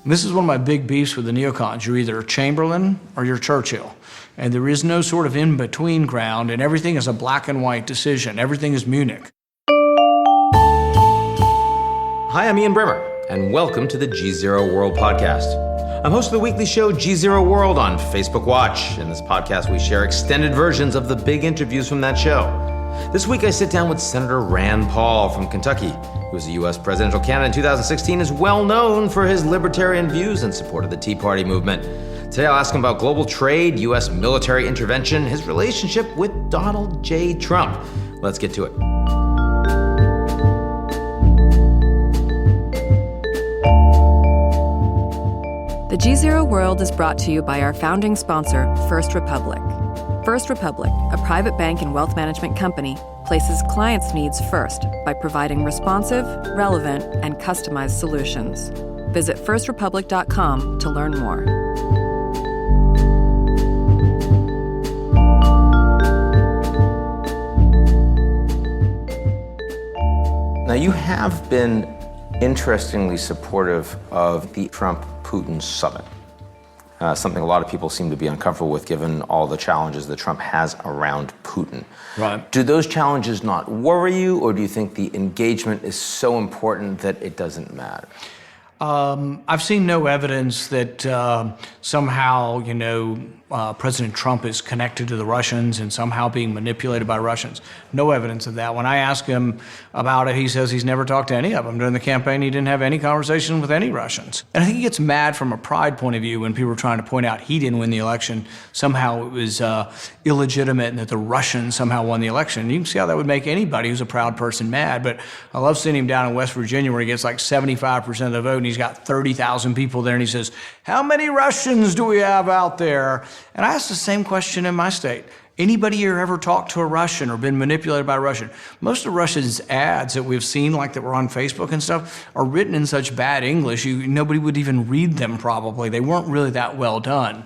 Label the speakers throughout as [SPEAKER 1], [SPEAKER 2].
[SPEAKER 1] This is one of my big beefs with the neocons. You're either Chamberlain or you're Churchill. And there is no sort of in-between ground, and everything is a black and white decision. Everything is Munich.
[SPEAKER 2] Hi, I'm Ian Brimmer, and welcome to the GZERO World Podcast. I'm host of the weekly show GZERO World on Facebook Watch. In this podcast, we share extended versions of the big interviews from that show. This week, I sit down with Senator Rand Paul from Kentucky, who was a U.S. presidential candidate in 2016, is well known for his libertarian views and support of the Tea Party movement. Today, I'll ask him about global trade, U.S. military intervention, his relationship with Donald J. Trump. Let's get to it.
[SPEAKER 3] The GZERO World is brought to you by our founding sponsor, First Republic. First Republic, a private bank and wealth management company, places clients' needs first by providing responsive, relevant, and customized solutions. Visit firstrepublic.com to learn more.
[SPEAKER 2] Now, you have been interestingly supportive of the Trump-Putin summit, something a lot of people seem to be uncomfortable with given all the challenges that Trump has around Putin.
[SPEAKER 1] Right.
[SPEAKER 2] Do those challenges not worry you, or do you think the engagement is so important that it doesn't matter?
[SPEAKER 1] I've seen no evidence that somehow, President Trump is connected to the Russians and somehow being manipulated by Russians. No evidence of that. When I ask him about it, he says he's never talked to any of them. During the campaign, he didn't have any conversation with any Russians. And I think he gets mad from a pride point of view when people are trying to point out he didn't win the election. Somehow it was illegitimate and that the Russians somehow won the election. You can see how that would make anybody who's a proud person mad. But I love seeing him down in West Virginia where he gets like 75% of the vote and he's got 30,000 people there and he says, "How many Russians do we have out there?" And I asked the same question in my state. Anybody here ever talked to a Russian or been manipulated by a Russian? Most of Russia's ads that we've seen, like that were on Facebook and stuff, are written in such bad English, nobody would even read them probably. They weren't really that well done.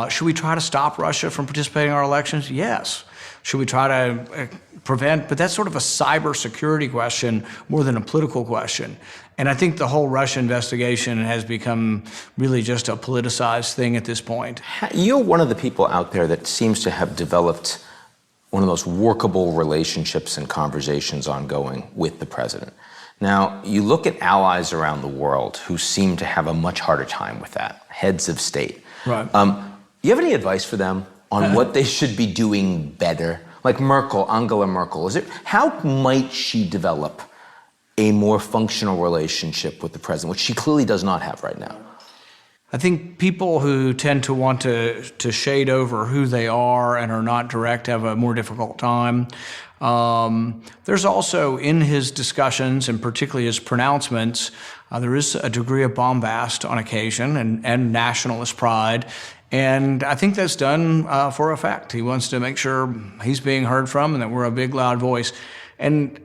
[SPEAKER 1] Should we try to stop Russia from participating in our elections? Yes. Should we try to prevent? But that's sort of a cybersecurity question more than a political question. And I think the whole Russia investigation has become really just a politicized thing at this point.
[SPEAKER 2] You're one of the people out there that seems to have developed one of the most workable relationships and conversations ongoing with the president. Now, you look at allies around the world who seem to have a much harder time with that, heads of state.
[SPEAKER 1] Right.
[SPEAKER 2] You have any advice for them on what they should be doing better? Like Angela Merkel, how might she develop a more functional relationship with the president, which she clearly does not have right now?
[SPEAKER 1] I think people who tend to want to shade over who they are and are not direct have a more difficult time. There's also in his discussions, and particularly his pronouncements, there is a degree of bombast on occasion and nationalist pride. And I think that's done for effect. He wants to make sure he's being heard from and that we're a big, loud voice. And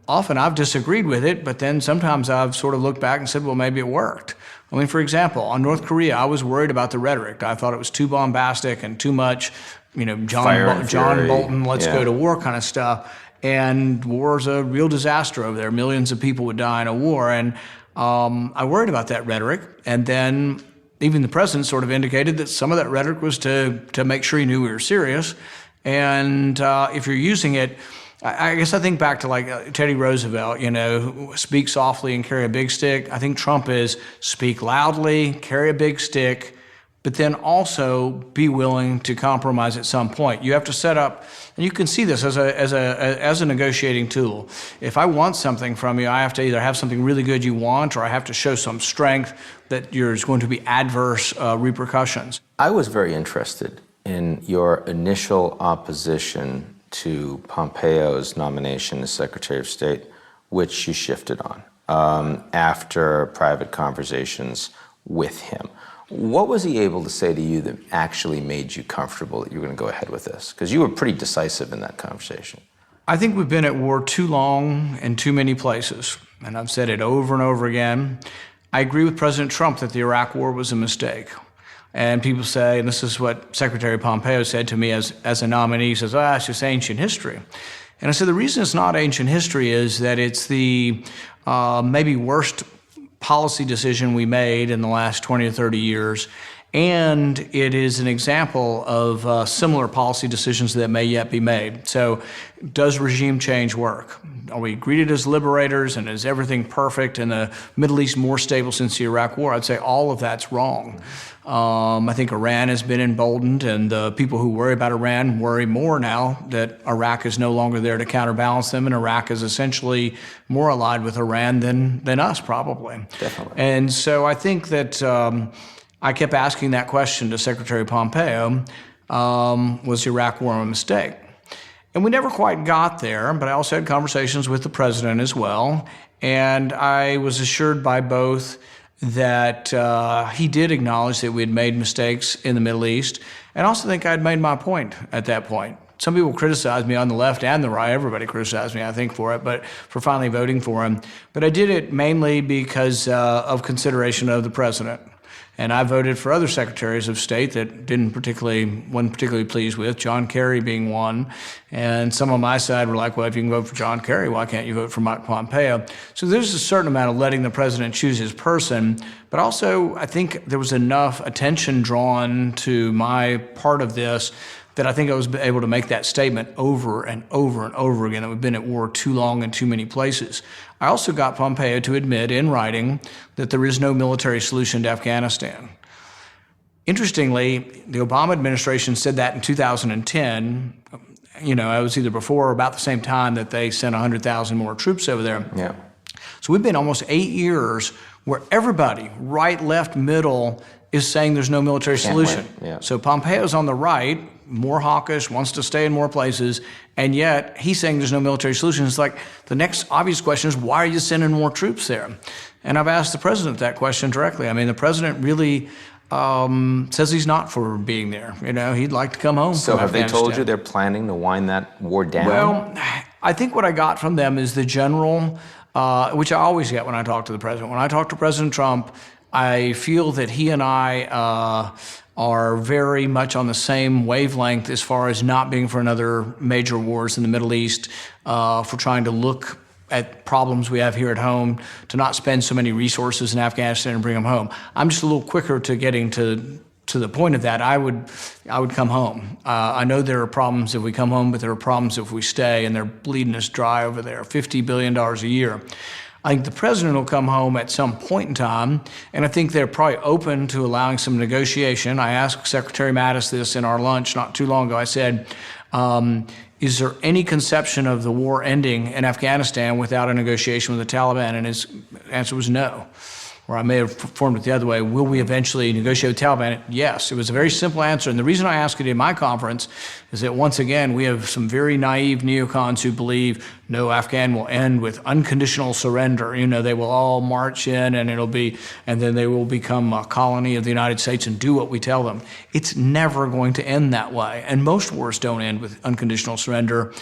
[SPEAKER 1] often I've disagreed with it, but then sometimes I've sort of looked back and said, well, maybe it worked. I mean, for example, on North Korea, I was worried about the rhetoric. I thought it was too bombastic and too much, John Bolton, let's go to war kind of stuff. And war's a real disaster over there. Millions of people would die in a war. And I worried about that rhetoric. And then even the president sort of indicated that some of that rhetoric was to make sure he knew we were serious. And if you're using it, I guess I think back to like Teddy Roosevelt, speak softly and carry a big stick. I think Trump is speak loudly, carry a big stick, but then also be willing to compromise at some point. You have to set up, and you can see this as a negotiating tool. If I want something from you, I have to either have something really good you want, or I have to show some strength that there's going to be adverse repercussions.
[SPEAKER 2] I was very interested in your initial opposition to Pompeo's nomination as Secretary of State, which you shifted on after private conversations with him. What was he able to say to you that actually made you comfortable that you were going to go ahead with this? Because you were pretty decisive in that conversation.
[SPEAKER 1] I think we've been at war too long in too many places, and I've said it over and over again. I agree with President Trump that the Iraq War was a mistake. And people say, and this is what Secretary Pompeo said to me as a nominee, he says, it's just ancient history. And I said, the reason it's not ancient history is that it's the maybe worst policy decision we made in the last 20 or 30 years. And it is an example of similar policy decisions that may yet be made. So does regime change work? Are we greeted as liberators and is everything perfect and the Middle East more stable since the Iraq War? I'd say all of that's wrong. I think Iran has been emboldened, and the people who worry about Iran worry more now that Iraq is no longer there to counterbalance them, and Iraq is essentially more allied with Iran than us, probably.
[SPEAKER 2] Definitely.
[SPEAKER 1] And so I think that I kept asking that question to Secretary Pompeo, was the Iraq War a mistake? And we never quite got there, but I also had conversations with the president as well, and I was assured by both that he did acknowledge that we had made mistakes in the Middle East, and also think I'd made my point at that point. Some people criticized me on the left and the right. Everybody criticized me, I think, for it, but for finally voting for him. But I did it mainly because of consideration of the president. And I voted for other secretaries of state that wasn't particularly pleased with, John Kerry being one. And some on my side were like, well, if you can vote for John Kerry, why can't you vote for Mike Pompeo? So there's a certain amount of letting the president choose his person. But also, I think there was enough attention drawn to my part of this that I think I was able to make that statement over and over and over again, that we've been at war too long in too many places. I also got Pompeo to admit in writing that there is no military solution to Afghanistan. Interestingly, the Obama administration said that in 2010. It was either before or about the same time that they sent 100,000 more troops over there.
[SPEAKER 2] Yeah.
[SPEAKER 1] So we've been almost 8 years where everybody, right, left, middle, is saying there's no military solution.
[SPEAKER 2] Yeah.
[SPEAKER 1] So Pompeo's on the right, more hawkish, wants to stay in more places, and yet he's saying there's no military solution. It's like the next obvious question is, why are you sending more troops there? And I've asked the president that question directly. I mean, the president really says he's not for being there. He'd like to come home.
[SPEAKER 2] So have they told you they're planning to wind that war down?
[SPEAKER 1] Well, I think what I got from them is the general, which I always get when I talk to the president. When I talk to President Trump, I feel that he and I are very much on the same wavelength as far as not being for another major wars in the Middle East, for trying to look at problems we have here at home, to not spend so many resources in Afghanistan and bring them home. I'm just a little quicker to getting to the point of that. I would come home. I know there are problems if we come home, but there are problems if we stay, and they're bleeding us dry over there, $50 billion a year. I think the president will come home at some point in time, and I think they're probably open to allowing some negotiation. I asked Secretary Mattis this in our lunch not too long ago. I said, is there any conception of the war ending in Afghanistan without a negotiation with the Taliban? And his answer was no. Or I may have formed it the other way. Will we eventually negotiate with the Taliban? Yes. It was a very simple answer. And the reason I asked it in my conference is that, once again, we have some very naive neocons who believe no, Afghan will end with unconditional surrender. They will all march in and then they will become a colony of the United States and do what we tell them. It's never going to end that way. And most wars don't end with unconditional surrender.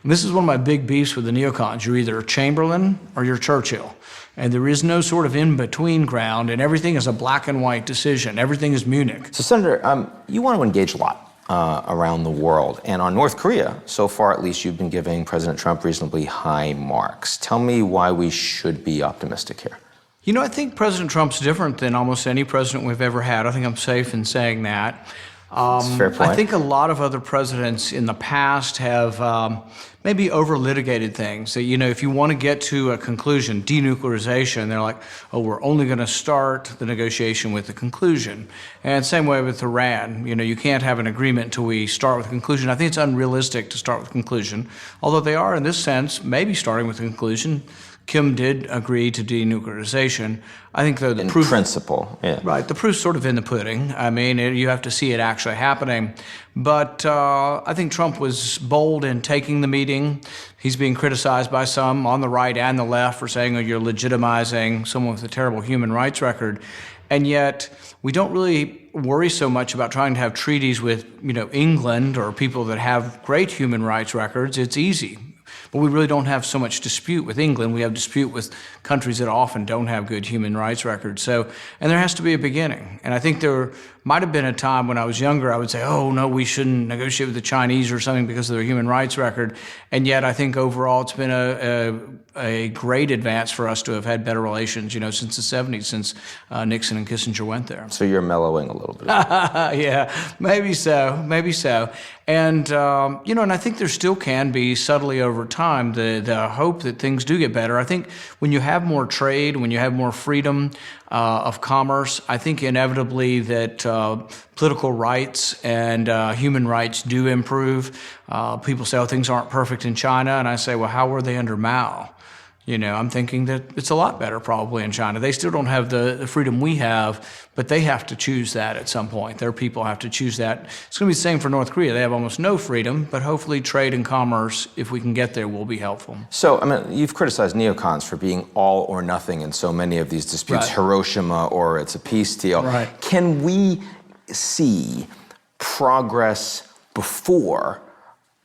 [SPEAKER 1] And this is one of my big beefs with the neocons. You're either Chamberlain or you're Churchill. And there is no sort of in-between ground, and everything is a black and white decision. Everything is Munich.
[SPEAKER 2] So, Senator, you want to engage a lot around the world. And on North Korea, so far at least, you've been giving President Trump reasonably high marks. Tell me why we should be optimistic here.
[SPEAKER 1] I think President Trump's different than almost any president we've ever had. I think I'm safe in saying that.
[SPEAKER 2] That's a fair point.
[SPEAKER 1] I think a lot of other presidents in the past have maybe over-litigated things. So, if you want to get to a conclusion, denuclearization, they're like, oh, we're only going to start the negotiation with the conclusion. And same way with Iran. You can't have an agreement until we start with the conclusion. I think it's unrealistic to start with conclusion, although they are, in this sense, maybe starting with the conclusion. Kim did agree to denuclearization. I think, though,
[SPEAKER 2] in principle, yeah.
[SPEAKER 1] Right, the proof's sort of in the pudding. I mean, you have to see it actually happening. But I think Trump was bold in taking the meeting. He's being criticized by some on the right and the left for saying, oh, you're legitimizing someone with a terrible human rights record. And yet, we don't really worry so much about trying to have treaties with, England or people that have great human rights records. It's easy. But we really don't have so much dispute with England. We have dispute with countries that often don't have good human rights records. So, and there has to be a beginning. And I think there might have been a time when I was younger, I would say, oh, no, we shouldn't negotiate with the Chinese or something because of their human rights record. And yet I think overall it's been a great advance for us to have had better relations, since the 70s, since Nixon and Kissinger went there.
[SPEAKER 2] So you're mellowing a little bit.
[SPEAKER 1] Yeah, maybe so. And, and I think there still can be subtly over time the hope that things do get better. I think when you have more trade, when you have more freedom of commerce, I think inevitably that political rights and human rights do improve. People say, oh, things aren't perfect in China. And I say, well, how were they under Mao? I'm thinking that it's a lot better probably in China. They still don't have the freedom we have, but they have to choose that at some point. Their people have to choose that. It's going to be the same for North Korea. They have almost no freedom, but hopefully trade and commerce, if we can get there, will be helpful.
[SPEAKER 2] So, you've criticized neocons for being all or nothing in so many of these disputes, right. Hiroshima or it's a peace deal.
[SPEAKER 1] Right.
[SPEAKER 2] Can we see progress before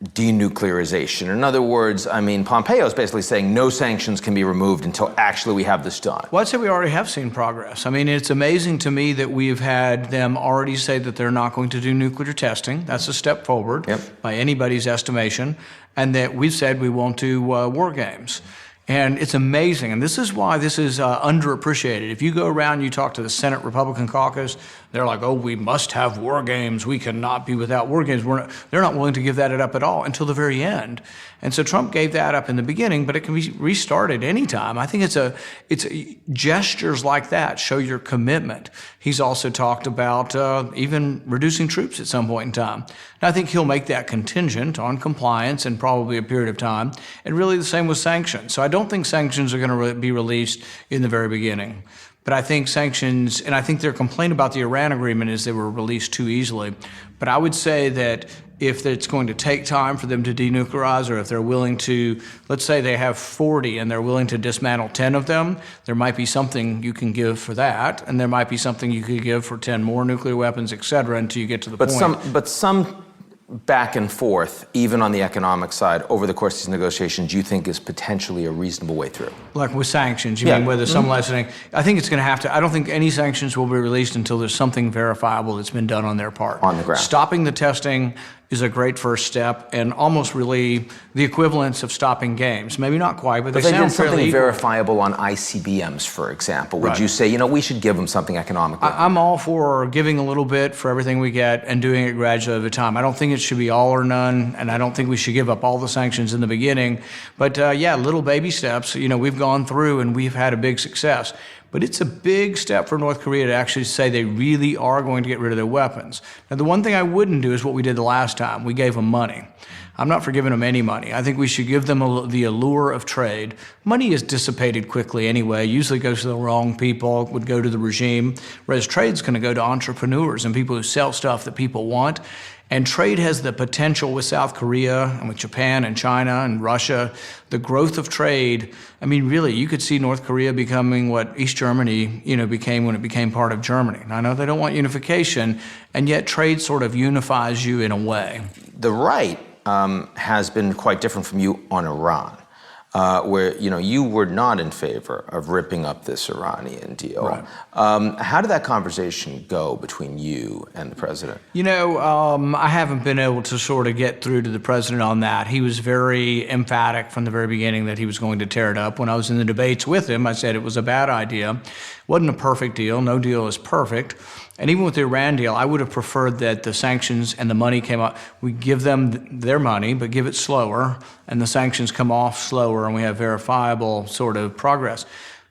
[SPEAKER 2] denuclearization? In other words, Pompeo is basically saying no sanctions can be removed until actually we have this done.
[SPEAKER 1] Well, I'd say we already have seen progress. It's amazing to me that we've had them already say that they're not going to do nuclear testing. That's a step forward by anybody's estimation. And that we've said we won't do war games. And it's amazing, and this is why this is underappreciated. If you go around and you talk to the Senate Republican caucus, they're like, oh, we must have war games. We cannot be without war games. They're not willing to give that up at all until the very end. And so Trump gave that up in the beginning, but it can be restarted anytime. I think it's gestures like that show your commitment. He's also talked about even reducing troops at some point in time. And I think he'll make that contingent on compliance and probably a period of time. And really the same with sanctions. So I don't think sanctions are going to be released in the very beginning. But I think sanctions, and I think their complaint about the Iran agreement is they were released too easily. But I would say that if it's going to take time for them to denuclearize, or if they're willing to, let's say they have 40 and they're willing to dismantle 10 of them, there might be something you can give for that, and there might be something you could give for 10 more nuclear weapons, et cetera, until you get to the point.
[SPEAKER 2] But some back and forth, even on the economic side, over the course of these negotiations, you think is potentially a reasonable way through?
[SPEAKER 1] Like with sanctions, you mean whether some lessening? I think it's going to have to. I don't think any sanctions will be released until there's something verifiable that's been done on their part.
[SPEAKER 2] On the ground.
[SPEAKER 1] Stopping the testing is a great first step, and almost really the equivalence of stopping games. Maybe not quite, but they sound
[SPEAKER 2] did something
[SPEAKER 1] fairly
[SPEAKER 2] verifiable on ICBMs, for example. Would you say, we should give them something economically?
[SPEAKER 1] I'm all for giving a little bit for everything we get and doing it gradually over time. I don't think it should be all or none, and I don't think we should give up all the sanctions in the beginning. But little baby steps. We've gone through and we've had a big success. But it's a big step for North Korea to actually say they really are going to get rid of their weapons. Now, the one thing I wouldn't do is what we did the last time. We gave them money. I'm not for giving them any money. I think we should give them the allure of trade. Money is dissipated quickly anyway. Usually goes to the wrong people, would go to the regime, whereas trade's going to go to entrepreneurs and people who sell stuff that people want. And trade has the potential with South Korea and with Japan and China and Russia. The growth of trade, really, you could see North Korea becoming what East Germany, became when it became part of Germany. And I know they don't want unification, and yet trade sort of unifies you in a way.
[SPEAKER 2] The right has been quite different from you on Iran. Where you were not in favor of ripping up this Iranian deal.
[SPEAKER 1] Right.
[SPEAKER 2] How did that conversation go between you and the president?
[SPEAKER 1] I haven't been able to sort of get through to the president on that. He was very emphatic from the very beginning that he was going to tear it up. When I was in the debates with him, I said it was a bad idea. It wasn't a perfect deal. No deal is perfect. And even with the Iran deal, I would have preferred that the sanctions and the money came up. We give them their money, but give it slower, and the sanctions come off slower, and we have verifiable sort of progress.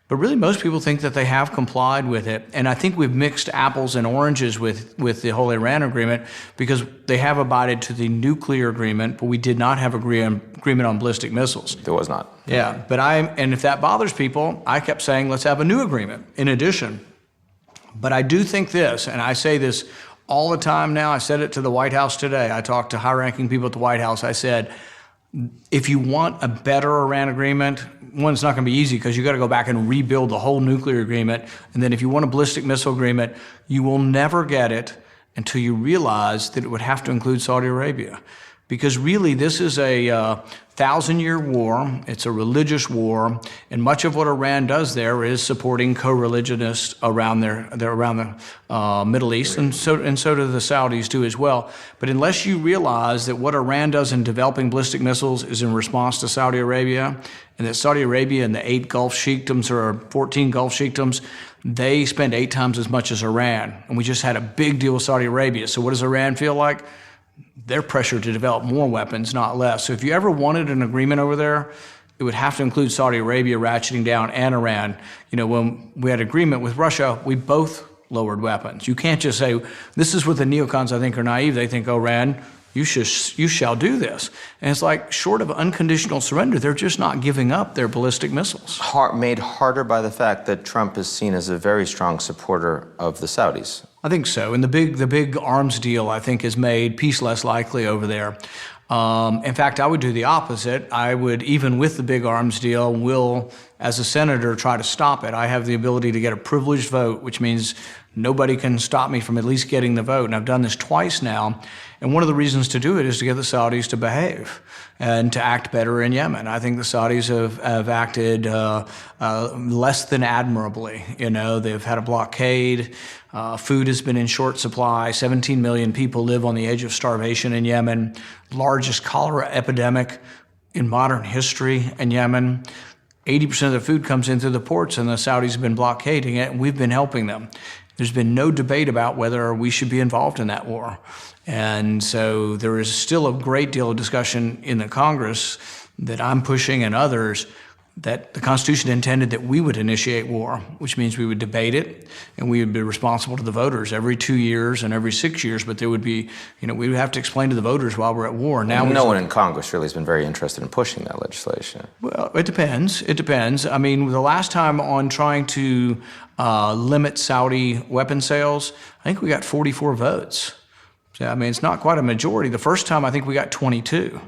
[SPEAKER 1] But really, most people think that they have complied with it. And I think we've mixed apples and oranges with the whole Iran agreement, because they have abided to the nuclear agreement, but we did not have agreement on ballistic missiles.
[SPEAKER 2] There was not.
[SPEAKER 1] Yeah, and if that bothers people, I kept saying, let's have a new agreement in addition. But I do think this, and I say this all the time now. I said it to the White House today. I talked to high-ranking people at the White House. I said, if you want a better Iran agreement, one, it's not going to be easy because you got to go back and rebuild the whole nuclear agreement. And then if you want a ballistic missile agreement, you will never get it until you realize that it would have to include Saudi Arabia. because really this is a 1,000-year war. It's a religious war, and much of what Iran does there is supporting co-religionists around the Middle East, and so do the Saudis do as well. But unless you realize that what Iran does in developing ballistic missiles is in response to Saudi Arabia, and that Saudi Arabia and the 8 Gulf sheikdoms or 14 Gulf sheikdoms, they spend 8 times as much as Iran, and we just had a big deal with Saudi Arabia. So what does Iran feel like? They're pressured to develop more weapons, not less. So if you ever wanted an agreement over there, it would have to include Saudi Arabia ratcheting down and Iran. When we had agreement with Russia, we both lowered weapons. You can't just say, this is what the neocons I think are naive. They think, Iran, you shall do this. And it's like, short of unconditional surrender, they're just not giving up their ballistic missiles.
[SPEAKER 2] Made harder by the fact that Trump is seen as a very strong supporter of the Saudis.
[SPEAKER 1] I think so. And the big arms deal, I think, has made peace less likely over there. In fact, I would do the opposite. I would, even with the big arms deal, will, as a senator, try to stop it. I have the ability to get a privileged vote, which means nobody can stop me from at least getting the vote. And I've done this twice now. And one of the reasons to do it is to get the Saudis to behave and to act better in Yemen. I think the Saudis have acted less than admirably. They've had a blockade. Food has been in short supply. 17 million people live on the edge of starvation in Yemen. Largest cholera epidemic in modern history in Yemen. 80% of the food comes in through the ports, and the Saudis have been blockading it, and we've been helping them. There's been no debate about whether we should be involved in that war. And so there is still a great deal of discussion in the Congress that I'm pushing and others that the Constitution intended that we would initiate war, which means we would debate it and we would be responsible to the voters every 2 years and every 6 years. But there would be, we would have to explain to the voters while we're at war. Now,
[SPEAKER 2] no one in Congress really has been very interested in pushing that legislation.
[SPEAKER 1] Well, it depends. It depends. I mean, the last time on trying to limit Saudi weapon sales, I think we got 44 votes. So, I mean, it's not quite a majority. The first time, I think we got 22.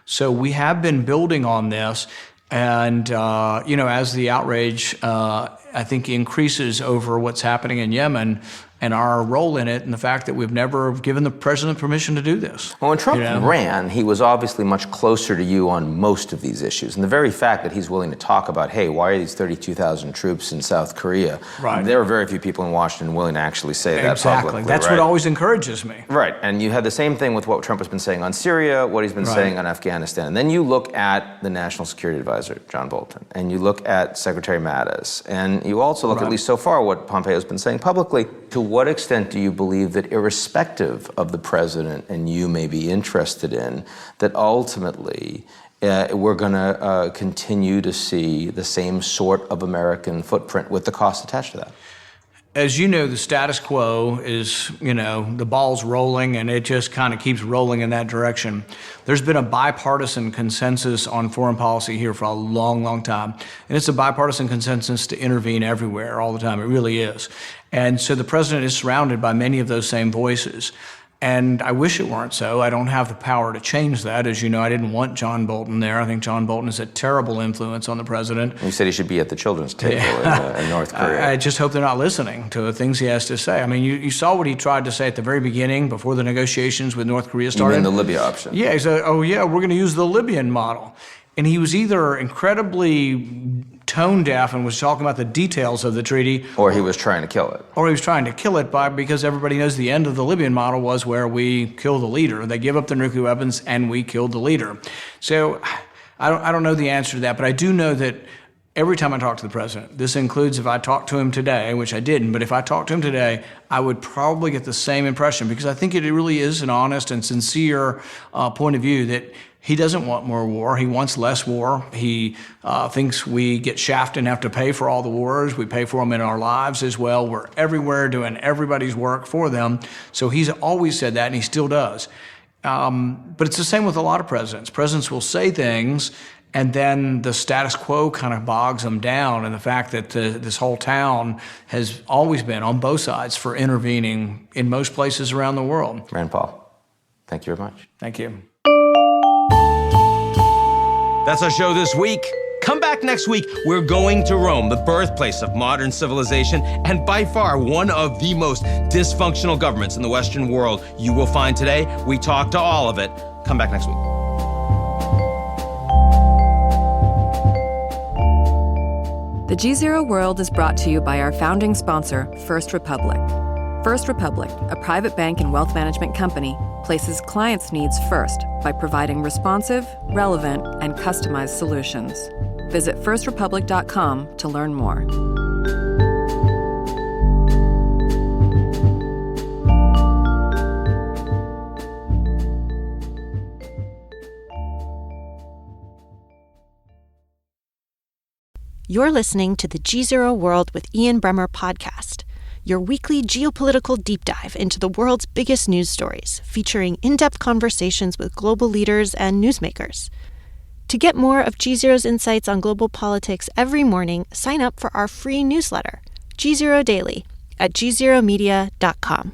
[SPEAKER 1] So we have been building on this. And, as the outrage, I think, increases over what's happening in Yemen and our role in it, and the fact that we've never given the president permission to do this.
[SPEAKER 2] Well, when Trump ran, he was obviously much closer to you on most of these issues. And the very fact that he's willing to talk about, hey, why are these 32,000 troops in South Korea?
[SPEAKER 1] Right.
[SPEAKER 2] There are very few people in Washington willing to actually say that publicly.
[SPEAKER 1] That's what always encourages me.
[SPEAKER 2] Right. And you had the same thing with what Trump has been saying on Syria, what he's been saying on Afghanistan. And then you look at the National Security Advisor, John Bolton, and you look at Secretary Mattis, and you also look, at least so far, what Pompeo's been saying publicly. To what extent do you believe that, irrespective of the president and you may be interested in, that ultimately we're going to continue to see the same sort of American footprint with the cost attached to that?
[SPEAKER 1] As you know, the status quo is, the ball's rolling and it just kind of keeps rolling in that direction. There's been a bipartisan consensus on foreign policy here for a long, long time. And it's a bipartisan consensus to intervene everywhere all the time. It really is. And so the president is surrounded by many of those same voices. And I wish it weren't so. I don't have the power to change that. As you know, I didn't want John Bolton there. I think John Bolton is a terrible influence on the president.
[SPEAKER 2] You said he should be at the children's table in North Korea.
[SPEAKER 1] I just hope they're not listening to the things he has to say. I mean, you saw what he tried to say at the very beginning before the negotiations with North Korea started.
[SPEAKER 2] You mean the Libya option?
[SPEAKER 1] Yeah, he said, we're going to use the Libyan model. And he was either incredibly tone deaf and was talking about the details of the treaty,
[SPEAKER 2] or he was trying to kill it.
[SPEAKER 1] Or he was trying to kill it because everybody knows the end of the Libyan model was where we kill the leader. They give up their nuclear weapons and we kill the leader. So I don't know the answer to that, but I do know that every time I talk to the president, this includes if I talked to him today, which I didn't, but if I talked to him today, I would probably get the same impression, because I think it really is an honest and sincere point of view that he doesn't want more war. He wants less war. He thinks we get shafted and have to pay for all the wars. We pay for them in our lives as well. We're everywhere doing everybody's work for them. So he's always said that, and he still does. But it's the same with a lot of presidents. Presidents will say things, and then the status quo kind of bogs them down. And the fact that this whole town has always been on both sides for intervening in most places around the world.
[SPEAKER 2] Rand Paul, thank you very much.
[SPEAKER 1] Thank you.
[SPEAKER 2] That's our show this week. Come back next week. We're going to Rome, the birthplace of modern civilization, and by far one of the most dysfunctional governments in the Western world you will find today. We talk to all of it Come back next week.
[SPEAKER 3] The GZERO World is brought to you by our founding sponsor, First Republic. First Republic, a private bank and wealth management company, places clients' needs first by providing responsive, relevant, and customized solutions. Visit firstrepublic.com to learn more.
[SPEAKER 4] You're listening to the GZERO World with Ian Bremmer podcast, your weekly geopolitical deep dive into the world's biggest news stories, featuring in-depth conversations with global leaders and newsmakers. To get more of GZERO's insights on global politics every morning, sign up for our free newsletter, GZERO Daily, at gzeromedia.com.